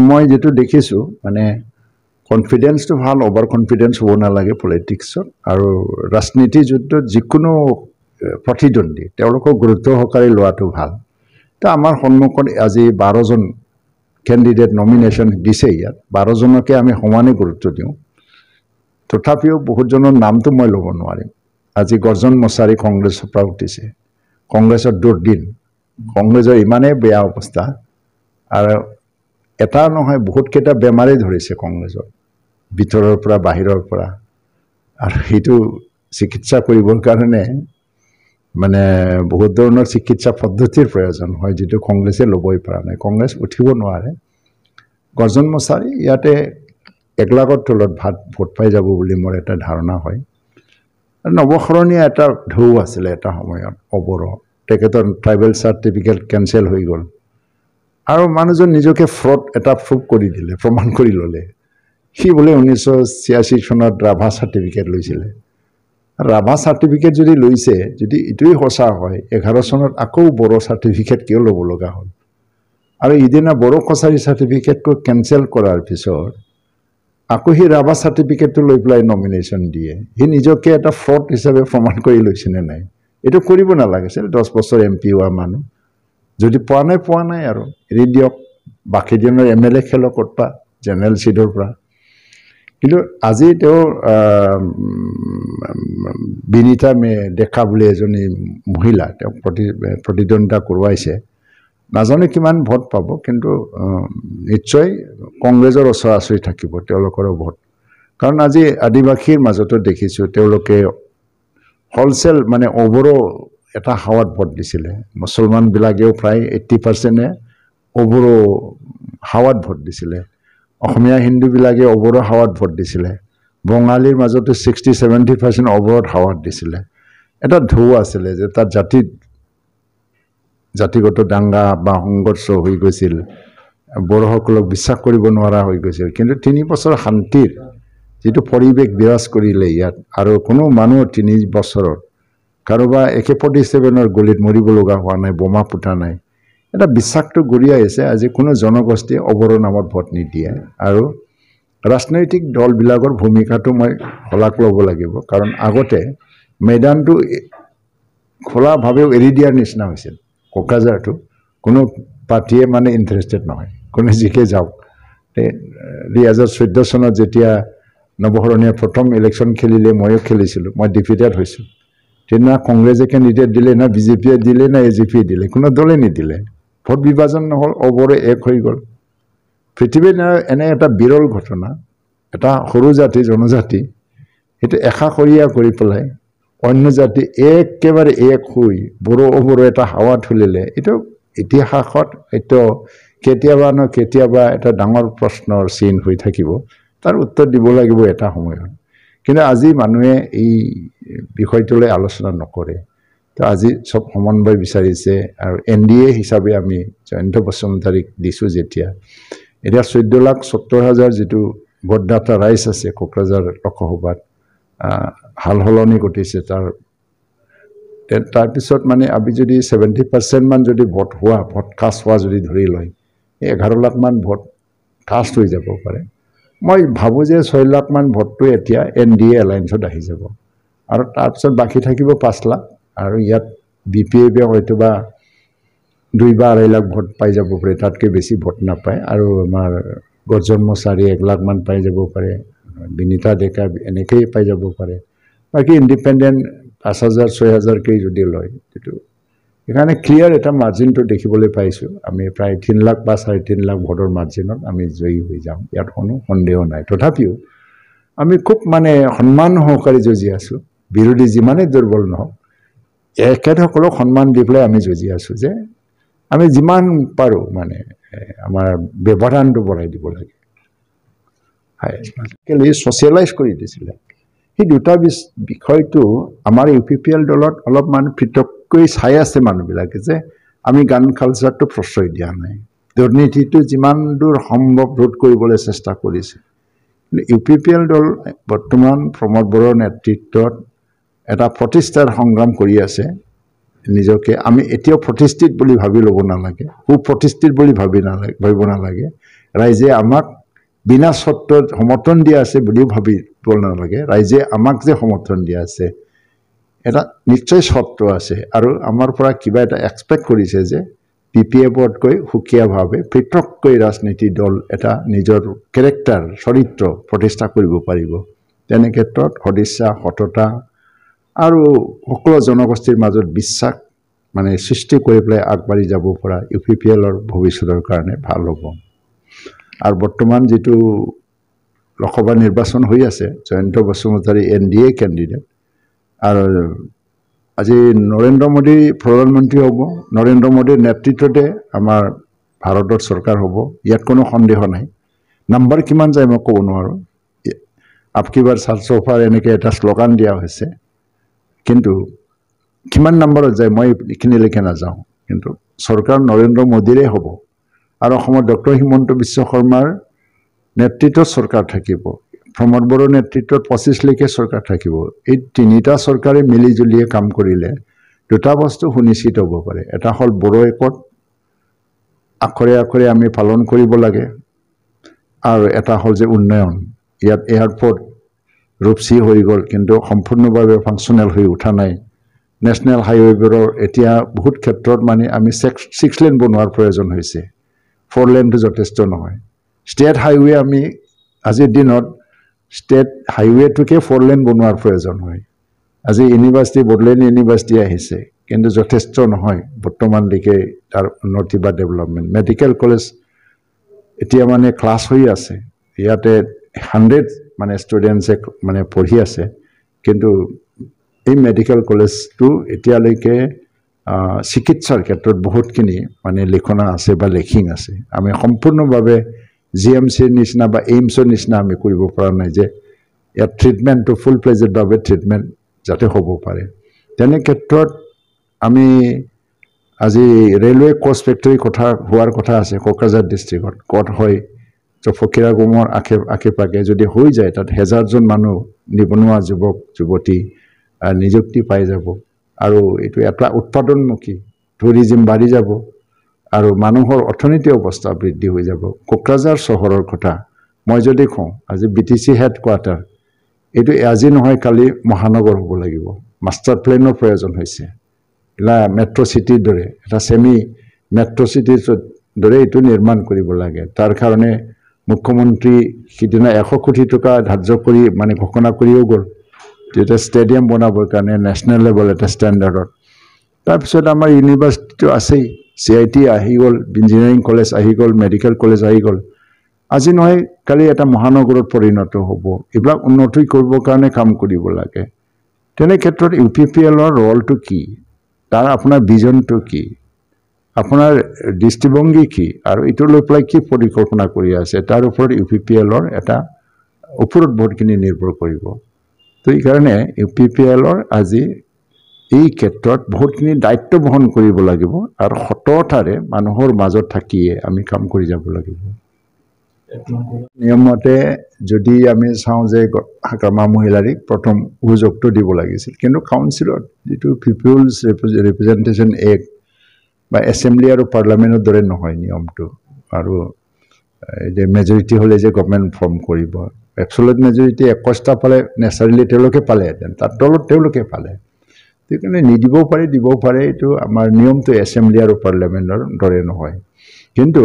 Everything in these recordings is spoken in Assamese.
মই যেটো দেখিছো মানে কনফিডেন্স তো ভাল ওভাৰ কনফিডেন্স হ'ব নালাগে পলিটিক্সত আৰু ৰাজনীতি যুদ্ধত যিকোনো প্ৰতিদ্বন্দ্বী তেওঁলোকক গুৰুত্ব সহকাৰে লোৱাটো ভাল তো আমাৰ সন্মুখত আজি 12 জন ক্যান্ডিডেট নমিনেশন দিছে ইয়াত 12 জনকে আমি সমানে গুৰুত্ব দিওঁ তথাপিও বহুত জনৰ নামটো মই ল'ব নোৱাৰিম আজি গৰ্জন মছাৰী কংগ্ৰেছৰ পৰা উঠিছে কংগ্ৰেছৰ দুৰ্দিন কংগ্ৰেছৰ ইমানে বেয়া অৱস্থা আৰু এটা নহয় বহুত কেইটা বেমাৰে ধৰিছে কংগ্ৰেছৰ ভিতৰৰ পৰা বাহিৰৰ পৰা আৰু হেতু চিকিৎসা কৰিবৰ কাৰণে মানে বহুত ধৰণৰ চিকিৎসা পদ্ধতিৰ প্ৰয়োজন হয় যেটো কংগ্ৰেছে লবই পৰা নাই কংগ্ৰেছ উঠিব নোৱাৰে গৰ্জন মছাৰী ইয়াতে 1 লাখৰ তলত ভোট পাই যাব বুলি মোৰ এটা ধাৰণা হয় নৱখৰণীয়া এটা ঢৌ আছিল এটা সময়ত অবৰ তেখেতৰ ট্ৰাইবেল সাৰ্টিফিকেট কেনসেল হৈ গল আৰু মানুহজন নিজকে ফ্ৰড এটা প্ৰুভ কৰি দিলে প্ৰমাণ কৰি ললে সি বলে 1986 চনত ৰাভা সাৰ্টিফিকেট লৈছিলে ৰাভা সাৰ্টিফিকেট যদি লৈছে যদি ইটোই হসা হয় 11 চনত আকৌ বড় সাৰ্টিফিকেট কিয় ল'ব লগা হ'ল আৰু ইদিনা বড় কছাৰী সাৰ্টিফিকেটটো কেনসেল কৰাৰ পিছত আকৌ হি ৰাভা সাৰ্টিফিকেটটো লৈ প্লাই নমিনেশন দিয়ে হি নিজকে এটা ফ্ৰড হিচাপে প্ৰমাণ কৰি লৈছিলে নাই এটো কৰিব নালাগিছিল 10 বছৰ এমপি হোৱা মানুহ যদি পোৱা নাই আৰু এৰি দিয়ক বাকি দিনৰ এমএলএ খেল কৰপা জেনেৰেল সিটৰ পৰা কিন্তু আজি তেও বিনিতা মে দেখা বুলি এজনী মহিলা তেও প্ৰতিদ্বন্দ্বিতা কৰোৱাইছে নাজানে কিমান ভোট পাব কিন্তু নিশ্চয় কংগ্ৰেছৰ ওচৰা-ওচৰি থাকিব তেওঁলোকৰ ভোট কাৰণ আজি আদিবাসীৰ মাজতো দেখিছো তেওঁলোকে হোলসেল মানে ওভৰো এটা হাৱাত ভোট দিছিলে মুছলমান বিলাকেও প্ৰায় 80% ওভৰো হাৱাত ভোট দিছিলে অসমীয়া হিন্দু বিলাকে ওভৰো হাৱাত ভোট দিছিলে বঙালীৰ মাজতো 60-70% ওভৰত হাৱাত দিছিলে এটা ঢৌ আছিল যে তাত জাতিগত দাঙ্গা বা সংঘৰ্ষ হৈ গৈছিল বড়সকলক বিশ্বাস কৰিব নোৱাৰা হৈ গৈছিল কিন্তু 3 বছৰ শান্তিৰ যেটো পৰিবেশ বিৰাজ কৰিলে ইয়াত আৰু কোনো মানুহ 3 বছৰত কাৰোবা AK-47ৰ গলিত মৰিব লগা হোৱা নাই বোমা ফুটা নাই এটা বিশ্বাসটো গৰিয়া আছে আজি কোনো জনগোষ্ঠী অবৰ নামত ভোট নিদিয়ে আৰু ৰাজনৈতিক দলবিলাকৰ ভূমিকাটো মই হলাক ল'ব লাগিব কাৰণ আগতে ময়দানটো খোলাভাৱে এৰি দিয়াৰ নিচিনা হৈছিল কোকৰাঝাৰটো কোনো পাৰ্টিয়ে মানে ইন্টাৰেস্টেড নহয় কোনো জিকে যাওক 2014 চনত যেতিয়া নৱখৰণীয়া প্ৰথম ইলেকশন খেলিলে ময়ো খেলিছিলো মই ডিফিটেড হৈছো তেনা কংগ্ৰেছে ক্যান্ডিডেট দিলে না বিজেপিয়ে দিলে না এজিপি দিলে কোনো দলে নিদিলে ভোট বিভাজন নহল ওভৰে এক হৈ গল পৃথিৱীৰ এনে এটা বিৰল ঘটনা এটা সৰু জাতি জনজাতি এটো একাখৰীয়া কৰি পেলাই অন্য জাতি একেবাৰে এক হৈ বড় ওভৰ এটা হাৱা ঠুলিলে এটো ইতিহাসত এটো কেতিয়াবা এটা ডাঙৰ প্ৰশ্নৰ চিন হৈ থাকিব তাৰ উত্তৰ দিব লাগিব এটা সময়ত কিন্তু আজি মানুহে এই বিষয়টোলৈ আলোচনা নকৰে তো আজি সব সমন্বয় বিচাৰিছে আৰু এনডিএ হিচাপে আমি জয়ন্ত বসুমতাৰীক দিছো যেতিয়া এটা 14,70,000 যেটো ভোটদাতা ৰাইজ আছে কোকৰাঝাৰ লোকসভাত হালহলনি ঘটিছে তাৰ পিছত মানে আমি যদি 70% মান যদি ভোট কাষ্ট হোৱা যদি ধৰি লয় 11 লাখ মান ভোট কাষ্ট হৈ যাব পাৰে মই ভাবো যে 6 লাখ মান ভোটটো এতিয়া এনডিএ এলায়েন্সত আহি যাব আৰু তাৰ পিছত বাকি থাকিব 5 লাখ আৰু ইয়াত বিপিএফ হয়তো বা 2 বা 2.5 লাখ ভোট পাই যাব পাৰে তাতকৈ বেছি ভোট নাপায় আৰু আমাৰ গৰ্জন মছাৰী 1 লাখ মান পাই যাব পাৰে বিনিতা ডেকা এনেকৈ পাই যাব পাৰে বাকি ইন্ডিপেন্ডেন্ট 5,000 6,000 কে যদি লয় এটো এখানে ক্লিয়াৰ এটা মাৰ্জিনটো দেখিবলৈ পাইছো আমি প্ৰায় 3 লাখ বা 3.5 লাখ ভোটৰ মাৰ্জিনত আমি জয়ী হৈ যাম ইয়াত কোনো সন্দেহ নাই তথাপিও আমি খুব মানে সন্মান সহকাৰে যুঁজি আছো বিৰোধী যিমানে দুৰ্বল নহওক একেসকলক সন্মান দি পেলাই আমি যুঁজি আছো যে আমি যিমান পাৰো মানে আমাৰ ব্যৱধানটো বঢ়াই দিব লাগে কেলে সোশ্যালাইজ কৰি দিছিলে এই দুটা বিষয়টো আমাৰ ইউপিপিএল দলত অলপমান পৃথককৈ চাই আছে মানুহবিলাকে যে আমি গান কালচাৰটো প্ৰশ্ৰয় দিয়া নাই দুৰ্নীতিটো যিমান দূৰ সম্ভৱ ৰোধ কৰিবলৈ চেষ্টা কৰিছে ইউপিপিএল দল বৰ্তমান প্ৰমোদ বড়োৰ নেতৃত্বত এটা প্ৰতিষ্ঠাৰ সংগ্ৰাম কৰি আছে নিজকে আমি এতিয়াও প্ৰতিষ্ঠিত বুলি ভাবি ল'ব নালাগে খুব প্ৰতিষ্ঠিত বুলি ভাবিব নালাগে ৰাইজে আমাক বিনা চৰ্তত সমৰ্থন দিয়া আছে বুলিও ভাবিব নালাগে ৰাইজে আমাক যে সমৰ্থন দিয়া আছে এটা নিশ্চয় চৰ্ত আছে আৰু আমাৰ পৰা কিবা এটা এক্সপেক্ট কৰিছে যে PPFতকৈ সুকীয়াভাৱে পৃথককৈ ৰাজনীতি দল এটা নিজৰ কেৰেক্টাৰ চৰিত্ৰ প্ৰতিষ্ঠা কৰিব পাৰিব তেনে ক্ষেত্ৰত সদিচ্ছা সততা আৰু সকলো জনগোষ্ঠীৰ মাজত বিশ্বাস মানে সৃষ্টি কৰি পেলাই আগবাঢ়ি যাব পৰা UPPLৰ ভৱিষ্যতৰ কাৰণে ভাল হ'ব আৰু বৰ্তমান যেটো লোকসভা নিৰ্বাচন হৈ আছে জয়ন্ত বসুমতাৰী NDA ক্যান্ডিডেট আৰু আজি নৰেন্দ্ৰ মোদী প্ৰধানমন্ত্ৰী হ'ব নৰেন্দ্ৰ মোদীৰ নেতৃত্বতে আমাৰ ভাৰতৰ চৰকাৰ হ'ব ইয়াত কোনো সন্দেহ নাই নম্বৰ কিমান যায় মই ক'ব নোৱাৰো আপকি বাৰ সাত সোফাৰ এনেকে এটা শ্লোগান দিয়া হৈছে কিন্তু কিমান নম্বৰত যায় মই ইখিনিলৈকে নাযাওঁ কিন্তু চৰকাৰ নৰেন্দ্ৰ মোদীৰে হ'ব আৰু অসমত ডক্টৰ হিমন্ত বিশ্ব শৰ্মাৰ নেতৃত্বত চৰকাৰ থাকিব প্ৰমোদ বড়োৰ নেতৃত্বত 25 লৈকে চৰকাৰ থাকিব এই তিনিটা চৰকাৰে মিলি জুলিয়ে কাম কৰিলে দুটা বস্তু সুনিশ্চিত হ'ব পাৰে এটা হল বড়ো একত আখৰে আখৰে আমি পালন কৰিব লাগে আৰু এটা হল যে উন্নয়ন ইয়াত এয়াৰপোৰ্ট ৰূপসী হৈ গ'ল কিন্তু সম্পূৰ্ণভাৱে ফাংচনেল হৈ উঠা নাই নেশনেল হাইৱেবোৰৰ এতিয়া বহুত ক্ষেত্ৰত মানে আমি 6 লেন বনোৱাৰ প্ৰয়োজন হৈছে 4 লেনটো যথেষ্ট নহয় ষ্টেট হাইৱে আমি আজিৰ দিনত ষ্টেট হাইৱেটোকে 4 লেন বনোৱাৰ প্ৰয়োজন হয় আজি ইউনিভাৰ্চিটি বড়োলেণ্ড ইউনিভাৰ্চিটি আহিছে কিন্তু যথেষ্ট নহয় বৰ্তমানলৈকে তাৰ উন্নতি বা ডেভেলপমেণ্ট মেডিকেল কলেজ এতিয়া মানে ক্লাছ হৈ আছে ইয়াতে 100 মানে ষ্টুডেণ্টছে মানে পঢ়ি আছে কিন্তু এই মেডিকেল কলেজটো এতিয়ালৈকে চিকিৎসাৰ ক্ষেত্ৰত বহুতখিনি মানে লিখনা আছে বা লেখিং আছে আমি সম্পূৰ্ণভাৱে GMCৰ নিচিনা বা এইমছৰ নিচিনা আমি কৰিব পৰা নাই যে ইয়াত ট্ৰিটমেণ্টটো ফুল প্লেজেড ভাৱে ট্ৰিটমেণ্ট যাতে হ'ব পাৰে তেনে ক্ষেত্ৰত আমি আজি ৰেলৱে কোচ ফেক্টৰী কথা হোৱাৰ কথা আছে কোকৰাঝাৰ ডিস্ট্ৰিক্টত কত হয় তো ফকিৰা গুমৰ আখে পাকে যদি হৈ যায় তাত হাজাৰজন মানুহ নিবনুৱা যুৱক যুৱতী নিযুক্তি পাই যাব আৰু এটো এটা উৎপাদনমুখী টুৰিজম বাঢ়ি যাব আৰু মানুহৰ অৰ্থনৈতিক অৱস্থা বৃদ্ধি হৈ যাব কোকৰাঝাৰ চহৰৰ কথা মই যদি কওঁ আজি BTC হেডকোৱাৰ্টাৰ এটো আজি নহয় কালি মহানগৰ হ'ব লাগিব মাষ্টাৰ প্লেনৰ প্ৰয়োজন হৈছে লা মেট্ৰো সিটিৰ দৰে এটা সেমি মেট্ৰো সিটিৰ দৰে এটো নিৰ্মাণ কৰিব লাগে তাৰ কাৰণে মুখ্যমন্ত্ৰী সিদিনা 100 কোটি টকা ধাৰ্য কৰি মানে ঘোষণা কৰিও গ'ল এটা ষ্টেডিয়াম বনাবৰ কাৰণে নেশনেল লেভেল এটা ষ্টেণ্ডাৰ্ডত তাৰপিছত আমাৰ ইউনিভাৰ্চিটি আছেই CIT আহি গ'ল ইঞ্জিনিয়াৰিং কলেজ আহি গ'ল মেডিকেল কলেজ আহি গ'ল আজি নহয় কালি এটা মহানগৰত পৰিণত হ'ব এইবিলাক উন্নতি কৰিবৰ কাৰণে কাম কৰিব লাগে তেনে ক্ষেত্ৰত UPPLৰ ৰলটো কি তাৰ আপোনাৰ ভিজনটো কি আপোনাৰ দৃষ্টিভংগী কি আৰু ইটো লৈ পেলাই কি পৰিকল্পনা কৰি আছে তাৰ ওপৰত UPPLৰ এটা ওপৰত বহুতখিনি নিৰ্ভৰ কৰিব তো এই কাৰণে UPPLৰ আজি এই ক্ষেত্ৰত বহুতখিনি দায়িত্ব বহন কৰিব লাগিব আৰু সততাৰে মানুহৰ মাজত থাকিয়ে আমি কাম কৰি যাব লাগিব নিয়মতে যদি আমি চাওঁ যে হাকামা মহিলাৰিক প্ৰথম সুযোগটো দিব লাগিছিল কিন্তু কাউন্সিলত যেটো পিপলছ ৰিপ্ৰেজেন্টেশন এক্ট বা এসেম্বলি আৰু পাৰ্লামেন্টৰ দৰে নহয় নিয়মটো আৰু যে মেজৰিটি হলে যে গভৰ্নমেন্ট ফৰ্ম কৰিব এবসলিউট মেজৰিটি 21টা পালে নেচাৰেলি তেওঁলোকে পালে তাত দলত তেওঁলোকে পালে তেনে নিদিবও পাৰে এটো আমাৰ নিয়মটো এসেম্বলি আৰু পাৰ্লামেন্টৰ দৰে নহয় কিন্তু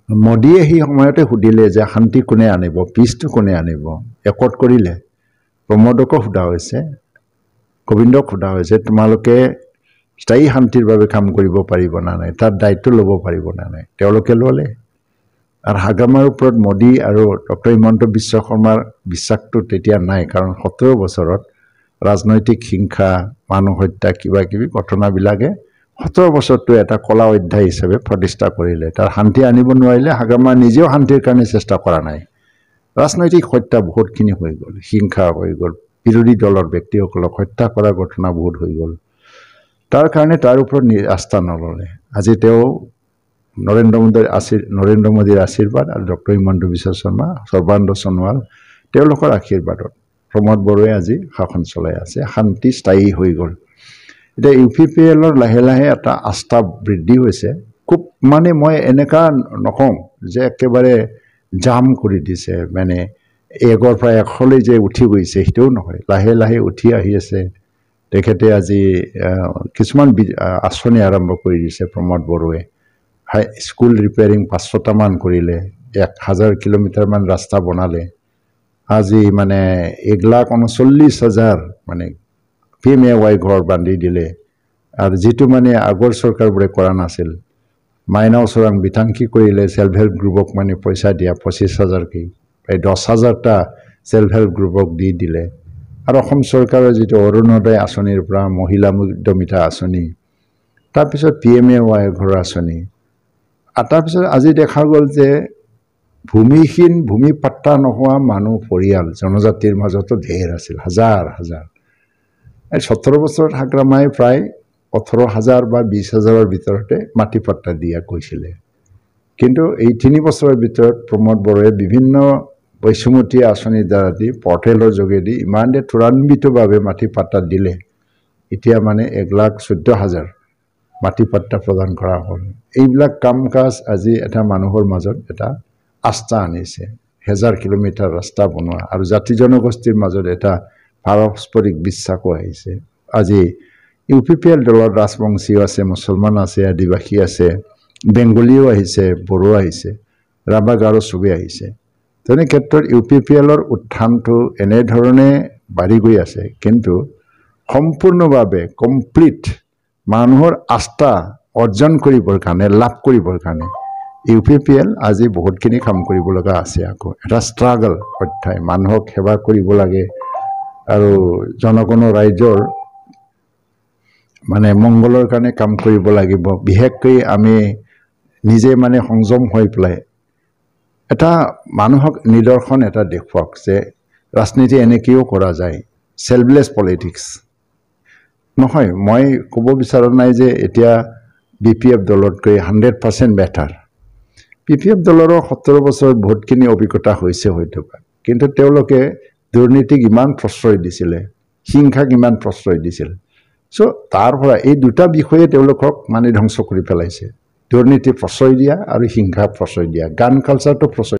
মোদীয়ে এই সময়তে হুদিলে যে শান্তি কোনে আনিব পিছটো কোনে আনিব একট কৰিলে প্ৰমোদক খুদা হৈছে গোবিন্দক খুদা হৈছে তোমালোকে স্থায়ী শান্তিৰ বাবে কাম কৰিব পাৰিব না নাই তাৰ দায়িত্ব ল'ব পাৰিব না নাই তেওঁলোকে ল'লে আৰু হাগামাৰ ওপৰত মোদী আৰু ডক্টৰ হিমন্ত বিশ্ব শৰ্মাৰ বিশ্বাসটো তেতিয়া নাই কাৰণ 17 বছৰত ৰাজনৈতিক হিংসা মানুহ হত্যা কিবা কিবি ঘটনাবিলাকে 17 বছৰটো এটা কলা অধ্যায় হিচাপে প্ৰতিষ্ঠা কৰিলে তাৰ শান্তি আনিব নোৱাৰিলে হাগামা নিজেও শান্তিৰ কাৰণে চেষ্টা কৰা নাই ৰাজনৈতিক হত্যা বহুতখিনি হৈ গ'ল হিংসা হৈ গ'ল বিৰোধী দলৰ ব্যক্তিসকলক হত্যা কৰা ঘটনা বহুত হৈ গ'ল তাৰ কাৰণে তাৰ ওপৰত আস্থা নললে আজি তেওঁ নৰেন্দ্ৰ মোদীৰ আশীৰ্বাদ আৰু ডক্টৰ হিমন্ত বিশ্ব শৰ্মা সৰ্বানন্দ সোণোৱাল তেওঁলোকৰ আশীৰ্বাদত প্ৰমোদ বড়োৱে আজি শাসন চলাই আছে শান্তি স্থায়ী হৈ গ'ল এটা UPPLৰ লাহে লাহে এটা আস্থা বৃদ্ধি হৈছে খুব মানে মই এনেকা নকওঁ যে একেবাৰে জাম কৰি দিছে মানে এগৰ পৰা এশলৈ যে উঠি গৈছে সেইটোও নহয় লাহে লাহে উঠি আহি আছে তেখেতে আজি কিছুমান আঁচনি আৰম্ভ কৰি দিছে প্ৰমোদ বড়োৱে স্কুল ৰিপেয়াৰিং 500টামান কৰিলে 1000 কিলোমিটাৰমান ৰাস্তা বনালে আজি মানে 1,39,000 মানে PMAY ঘৰ বান্ধি দিলে আৰু যেটো মানে আগৰ চৰকাৰবোৰে কৰা নাছিল মাইনাও চৰাং বিতাংকি কৰিলে সেলফ হেল্প গ্ৰুপক মানে পইচা দিয়া 25,000 কি প্ৰায় 10,000টা সেলফ হেল্প গ্ৰুপক দি দিলে আৰু অসম চৰকাৰৰ যেটো অৰুণোদয় আঁচনিৰ পৰা মহিলা উদ্যমিতা আঁচনি তাৰপিছত PMAY ঘৰ আঁচনি তাৰপিছত আজি দেখা গ'ল যে ভূমিহীন ভূমি পাট্টা নোহোৱা মানুহ পৰিয়াল জনজাতিৰ মাজতো ঢেৰ আছিল হাজাৰ হাজাৰ 17 বছৰত হাগ্ৰামাই প্ৰায় 18,000 বা 20,000ৰ ভিতৰতে মাটি পাট্টা দিয়া কৈছিলে কিন্তু এই 3 বছৰৰ ভিতৰত প্ৰমোদ বড়োৱে বিভিন্ন বৈষম্যতি আঁচনিৰ দ্বাৰা দি পৰ্টেলৰ যোগেদি ইমানে তুৰান্বিতভাৱে মাটি পাট্টা দিলে এতিয়া মানে 1,14,000 মাটি পাট্টা প্ৰদান কৰা হ'ল এইবিলাক কাম কাজ আজি এটা মানুহৰ মাজত এটা আস্থা আনিছে 1000 কিলোমিটাৰ ৰাস্তা বনোৱা আৰু জাতি জনগোষ্ঠীৰ মাজত এটা পাৰস্পৰিক বিশ্বাসও আহিছে আজি UPPL দলৰ ৰাজবংশী আছে মুছলমান আছে আদিবাসী আছে বেংগলীও আহিছে বড়ো আহিছে ৰাভা গাৰো সবে আহিছে তেনে ক্ষেত্ৰত UPPLৰ উত্থানটো এনে ধৰণে বাঢ়ি গৈ আছে কিন্তু সম্পূৰ্ণভাৱে কমপ্লিট মানুহৰ আস্থা অৰ্জন কৰিবৰ কাৰণে লাভ কৰিবৰ কাৰণে UPPL আজি বহুতখিনি কাম কৰিব লগা আছে আকৌ এটা ষ্ট্ৰাগল অধ্যায় মানুহক সেৱা কৰিব লাগে আৰু জনগণৰ ৰাইজৰ মানে মংগলৰ কাৰণে কাম কৰিব লাগিব বিশেষকৈ আমি নিজে মানে সংযম হৈ পেলাই এটা মানুহক নিদৰ্শন এটা দেখুৱাক যে ৰাজনীতি এনেকেও কৰা যায় সেলফলেছ পলিটিক্স নহয় মই ক'ব বিচৰা নাই যে এতিয়া BPF দলতকৈ 100% বেটাৰ PPF দলৰো 17 বছৰত বহুতখিনি অভিজ্ঞতা হৈছে হয়তো কিন্তু তেওঁলোকে দুৰ্নীতিক ইমান প্ৰশ্ৰয় দিছিলে হিংসাক ইমান প্ৰশ্ৰয় দিছিল সো তাৰ পৰা এই দুটা বিষয়ে তেওঁলোকক মানে ধ্বংস কৰি পেলাইছে দুৰ্নীতি প্ৰশ্ৰয় দিয়া আৰু হিংসা প্ৰশ্ৰয় দিয়া গান কালচাৰটো প্ৰশ্ৰয়